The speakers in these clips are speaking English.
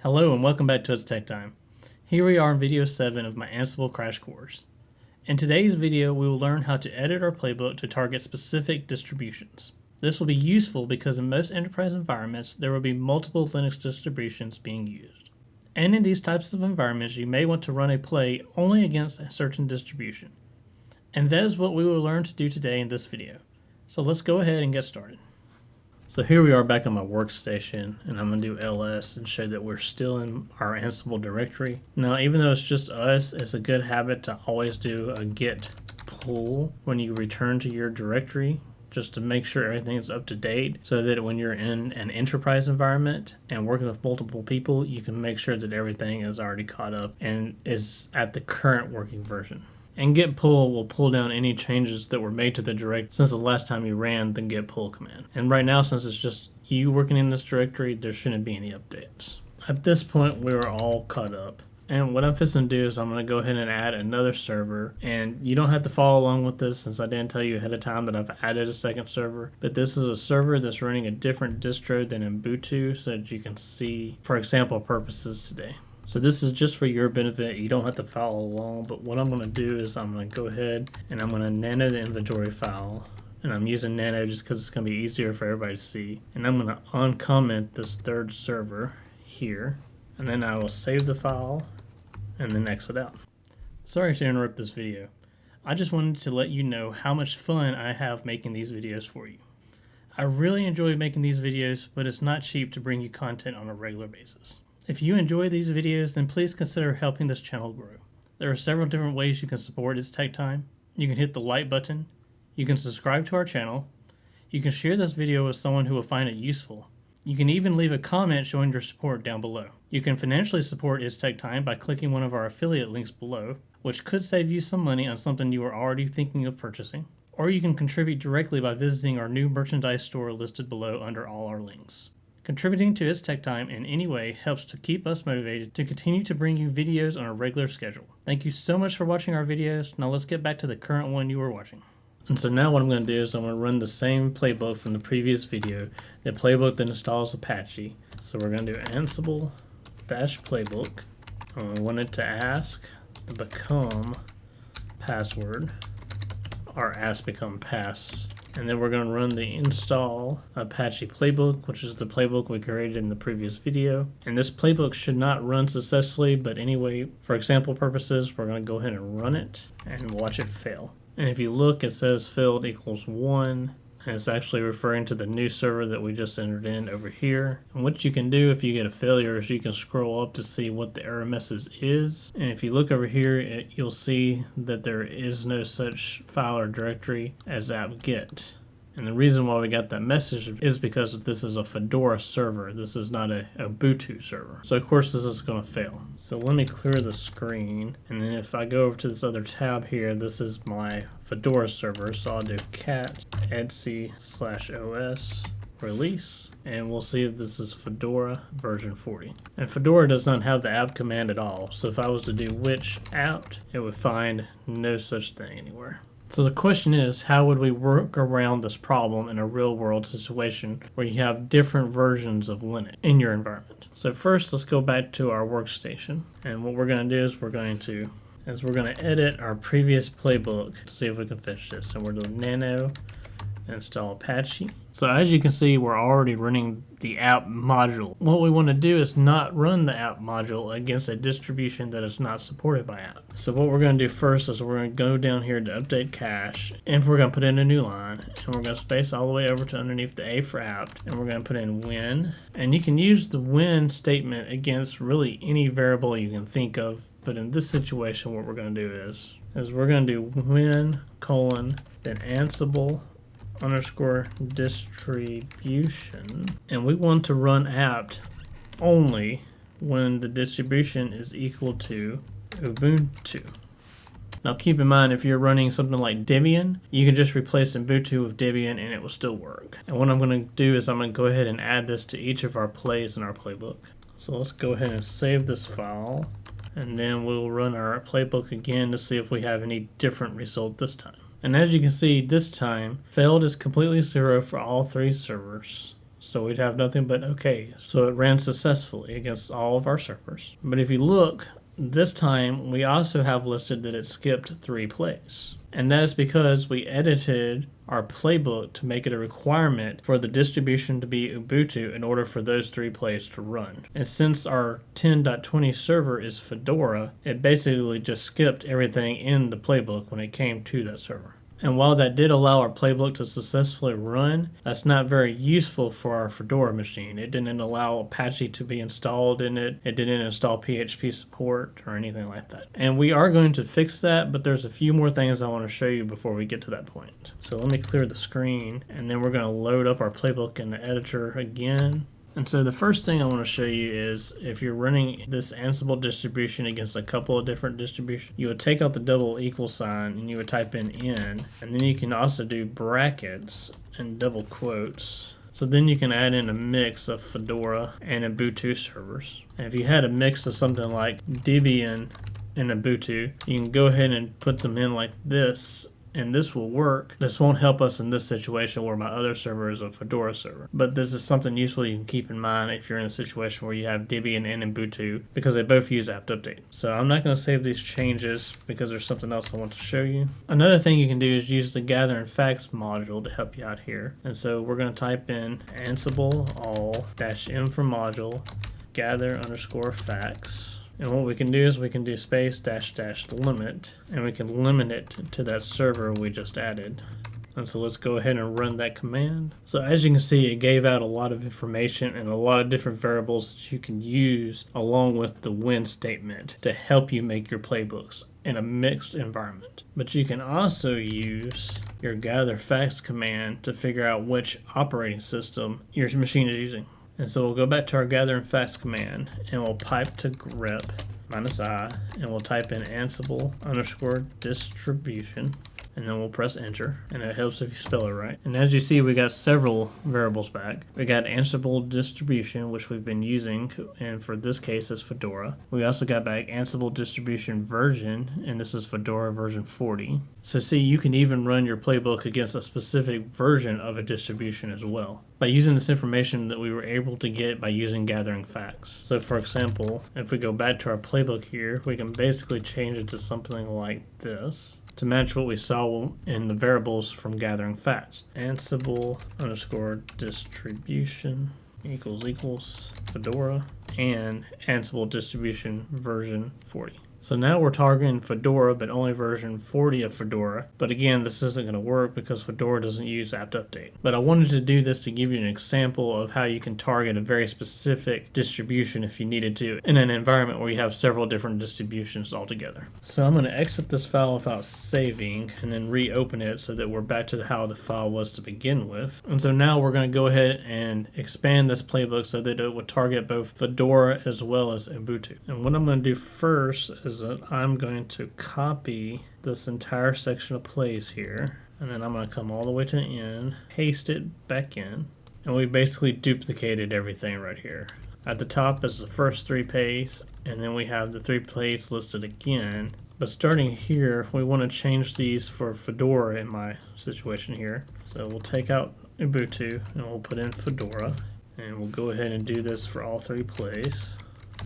Hello and welcome back to It's Tech Time. Here we are in video 7 of my Ansible Crash Course. In today's video we will learn how to edit our playbook to target specific distributions. This will be useful because in most enterprise environments there will be multiple Linux distributions being used. And in these types of environments you may want to run a play only against a certain distribution. And that is what we will learn to do today in this video. So let's go ahead and get started. So here we are back on my workstation, and I'm going to do ls and show that we're still in our Ansible directory. Now, even though it's just us, it's a good habit to always do a git pull when you return to your directory, just to make sure everything is up to date, so that when you're in an enterprise environment and working with multiple people, you can make sure that everything is already caught up and is at the current working version. And git pull will pull down any changes that were made to the directory since the last time you ran the git pull command. And right now, since it's just you working in this directory, there shouldn't be any updates. At this point, we are all caught up. And what I'm fixing to do is I'm going to go ahead and add another server. And you don't have to follow along with this since I didn't tell you ahead of time that I've added a second server. But this is a server that's running a different distro than Ubuntu so that you can see for example purposes today. So this is just for your benefit. You don't have to follow along, but what I'm going to do is I'm going to go ahead and I'm going to nano the inventory file. And I'm using nano just because it's going to be easier for everybody to see. And I'm going to uncomment this third server here. And then I will save the file and then exit out. Sorry to interrupt this video. I just wanted to let you know how much fun I have making these videos for you. I really enjoy making these videos, but it's not cheap to bring you content on a regular basis. If you enjoy these videos, then please consider helping this channel grow. There are several different ways you can support It's Tech Time. You can hit the like button, you can subscribe to our channel, you can share this video with someone who will find it useful. You can even leave a comment showing your support down below. You can financially support It's Tech Time by clicking one of our affiliate links below, which could save you some money on something you are already thinking of purchasing. Or you can contribute directly by visiting our new merchandise store listed below under all our links. Contributing to It's Tech Time in any way helps to keep us motivated to continue to bring you videos on a regular schedule. Thank you so much for watching our videos. Now let's get back to the current one you were watching. And so now what I'm going to do is I'm going to run the same playbook from the previous video, the playbook that installs Apache. So we're going to do Ansible-playbook. And we want it to ask the become password, or ask become pass. And then we're going to run the install Apache playbook, which is the playbook we created in the previous video. And this playbook should not run successfully, but anyway, for example purposes, we're going to go ahead and run it and watch it fail. And if you look, it says failed equals 1. And it's actually referring to the new server that we just entered in over here. And what you can do if you get a failure is you can scroll up to see what the error message is. And if you look over here, you'll see that there is no such file or directory as apt-get. And the reason why we got that message is because this is a Fedora server. This is not a Ubuntu server. So of course this is going to fail. So let me clear the screen. And then if I go over to this other tab here, this is my Fedora server. So I'll do cat etc/os release. And we'll see if this is Fedora version 40. And Fedora does not have the apt command at all. So if I was to do which apt, it would find no such thing anywhere. So the question is, how would we work around this problem in a real-world situation where you have different versions of Linux in your environment? So first, let's go back to our workstation. And what we're going to do is we're going to edit our previous playbook to see if we can finish this. So we're doing nano install Apache. So as you can see, we're already running the app module. What we want to do is not run the app module against a distribution that is not supported by app. So what we're going to do first is we're going to go down here to update cache, and we're going to put in a new line, and we're going to space all the way over to underneath the A for apt, and we're going to put in when. And you can use the when statement against really any variable you can think of, but in this situation what we're going to do is we're going to do when colon then Ansible underscore distribution, and we want to run apt only when the distribution is equal to Ubuntu. Now keep in mind, if you're running something like Debian, you can just replace Ubuntu with Debian and it will still work. And what I'm going to do is I'm going to go ahead and add this to each of our plays in our playbook. So let's go ahead and save this file, and then we'll run our playbook again to see if we have any different result this time. And as you can see, this time failed is completely 0 for all 3 servers. So we'd have nothing but okay. So it ran successfully against all of our servers. But if you look, this time we also have listed that it skipped 3 plays. And that is because we edited our playbook to make it a requirement for the distribution to be Ubuntu in order for those 3 plays to run. And since our 10.20 server is Fedora, it basically just skipped everything in the playbook when it came to that server. And while that did allow our playbook to successfully run, that's not very useful for our Fedora machine. It didn't allow Apache to be installed in it. It didn't install PHP support or anything like that. And we are going to fix that, but there's a few more things I want to show you before we get to that point. So let me clear the screen, and then we're going to load up our playbook in the editor again. And so the first thing I want to show you is if you're running this Ansible distribution against a couple of different distributions, you would take out the double equal sign and you would type in N, and then you can also do brackets and double quotes. So then you can add in a mix of Fedora and Ubuntu servers. And if you had a mix of something like Debian and Ubuntu, you can go ahead and put them in like this, and this will work. This won't help us in this situation where my other server is a Fedora server. But this is something useful you can keep in mind if you're in a situation where you have Debian and Ubuntu, because they both use apt-update. So I'm not going to save these changes because there's something else I want to show you. Another thing you can do is use the gather and facts module to help you out here. And so we're going to type in Ansible all-m for module gather underscore facts. And what we can do is we can do space -- limit, and we can limit it to that server we just added. And so let's go ahead and run that command. So as you can see, it gave out a lot of information and a lot of different variables that you can use along with the when statement to help you make your playbooks in a mixed environment. But you can also use your gather facts command to figure out which operating system your machine is using. And so we'll go back to our gather and facts command, and we'll pipe to grep -I, and we'll type in Ansible underscore distribution, and then we'll press enter, and it helps if you spell it right. And as you see, we got several variables back. We got Ansible distribution, which we've been using, and for this case is Fedora. We also got back Ansible distribution version, and this is Fedora version 40. So see, you can even run your playbook against a specific version of a distribution as well, by using this information that we were able to get by using gathering facts. So for example, if we go back to our playbook here, we can basically change it to something like this to match what we saw in the variables from gathering facts. Ansible underscore distribution equals Fedora and Ansible distribution version 40. So now we're targeting Fedora, but only version 40 of Fedora. But again, this isn't going to work because Fedora doesn't use apt-update. But I wanted to do this to give you an example of how you can target a very specific distribution if you needed to in an environment where you have several different distributions altogether. So I'm going to exit this file without saving and then reopen it so that we're back to how the file was to begin with. And so now we're going to go ahead and expand this playbook so that it would target both Fedora as well as Ubuntu. And what I'm going to do first is that I'm going to copy this entire section of plays here, and then I'm going to come all the way to the end, paste it back in, and we basically duplicated everything right here. At the top is the first 3 plays, and then we have the 3 plays listed again. But starting here, we want to change these for Fedora in my situation here. So we'll take out Ubuntu and we'll put in Fedora, and we'll go ahead and do this for all 3 plays.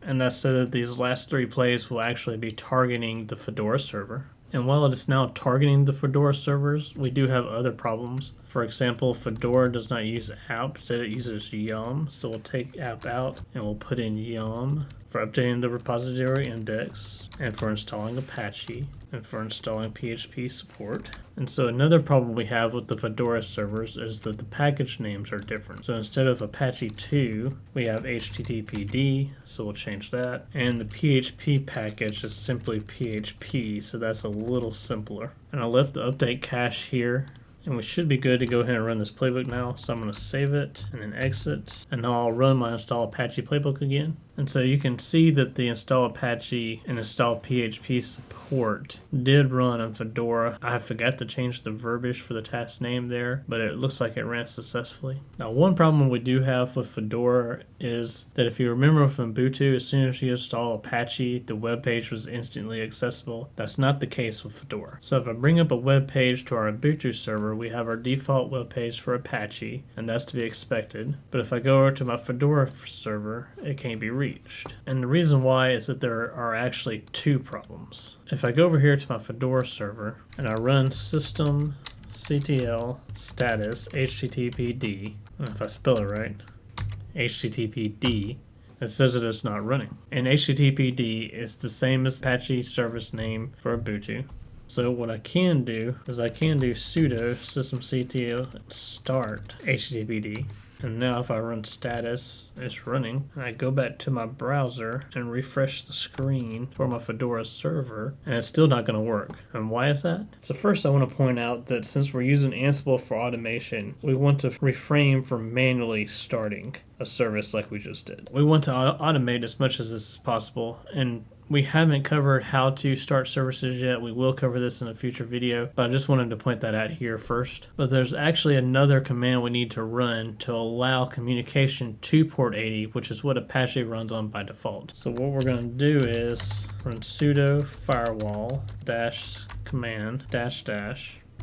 And that's so that these last 3 plays will actually be targeting the Fedora server. And while it is now targeting the Fedora servers, we do have other problems. For example, Fedora does not use app, instead it uses yum. So we'll take app out and we'll put in yum for updating the repository index, and for installing Apache, and for installing PHP support. And so another problem we have with the Fedora servers is that the package names are different. So instead of Apache 2, we have HTTPD, so we'll change that. And the PHP package is simply PHP, so that's a little simpler. And I left the update cache here, and we should be good to go ahead and run this playbook now. So I'm going to save it and then exit, and now I'll run my install Apache playbook again. And so you can see that the install Apache and install PHP support did run on Fedora. I forgot to change the verbiage for the task name there, but it looks like it ran successfully. Now, one problem we do have with Fedora is that if you remember from Ubuntu, as soon as you install Apache, the web page was instantly accessible. That's not the case with Fedora. So if I bring up a web page to our Ubuntu server, server, we have our default web page for Apache, and that's to be expected. But if I go over to my Fedora server, it can't be reached. And the reason why is that there are actually two problems. If I go over here to my Fedora server and I run systemctl status httpd, and if I spell it right, httpd, it says that it's not running. And httpd is the same as Apache service name for Ubuntu. So what I can do is I can do sudo systemctl start httpd. And now if I run status, it's running. And I go back to my browser and refresh the screen for my Fedora server, and it's still not going to work. And why is that? So first I want to point out that since we're using Ansible for automation, we want to refrain from manually starting a service like we just did. We want to automate as much as this is possible, and we haven't covered how to start services yet. We will cover this in a future video, but I just wanted to point that out here first. But there's actually another command we need to run to allow communication to port 80, which is what Apache runs on by default. So what we're going to do is run sudo firewall -command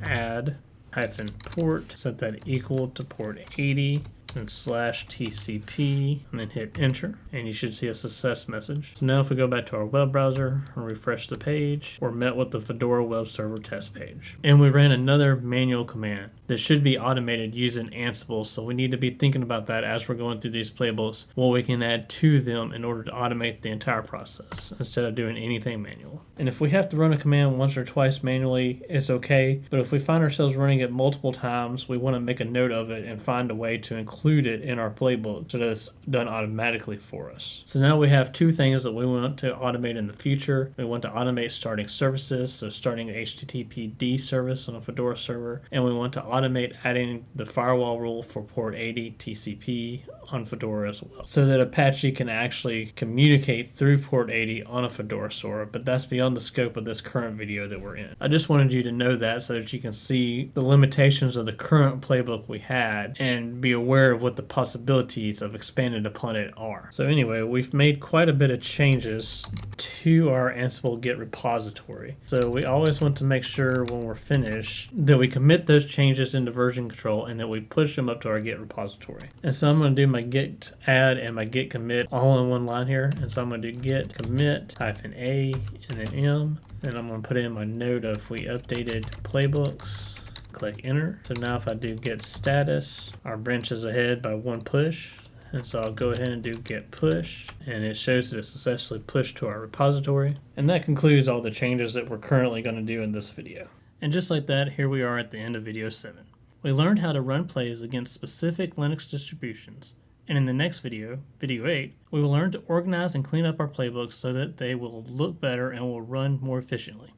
add -port, set that equal to port 80, and /TCP, and then hit enter, and you should see a success message. So now if we go back to our web browser and refresh the page, we're met with the Fedora web server test page. And we ran another manual command that should be automated using Ansible, so we need to be thinking about that as we're going through these playbooks, what we can add to them in order to automate the entire process instead of doing anything manual. And if we have to run a command once or twice manually, it's okay, but if we find ourselves running it multiple times, we want to make a note of it and find a way to include it in our playbook so that it's done automatically for us. So now we have two things that we want to automate in the future. We want to automate starting services, so starting an HTTPD service on a Fedora server, and we want to automate adding the firewall rule for port 80 TCP on Fedora as well, so that Apache can actually communicate through port 80 on a Fedora server, but that's beyond the scope of this current video that we're in. I just wanted you to know that so that you can see the limitations of the current playbook we had and be aware of what the possibilities of expanding upon it are. So anyway, we've made quite a bit of changes to our Ansible Git repository. So we always want to make sure when we're finished that we commit those changes into version control and that we push them up to our Git repository. And so I'm going to do my git add and my git commit all in one line here. And so I'm going to do git commit -a and then m, and I'm going to put in my note of we updated playbooks. Click enter. So now if I do git status, our branch is ahead by one push. And so I'll go ahead and do git push, and it shows that it's successfully pushed to our repository. And that concludes all the changes that we're currently going to do in this video. And just like that, here we are at the end of video 7. We learned how to run plays against specific Linux distributions. And in the next video, video 8, we will learn to organize and clean up our playbooks so that they will look better and will run more efficiently.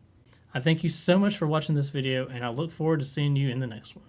I thank you so much for watching this video, and I look forward to seeing you in the next one.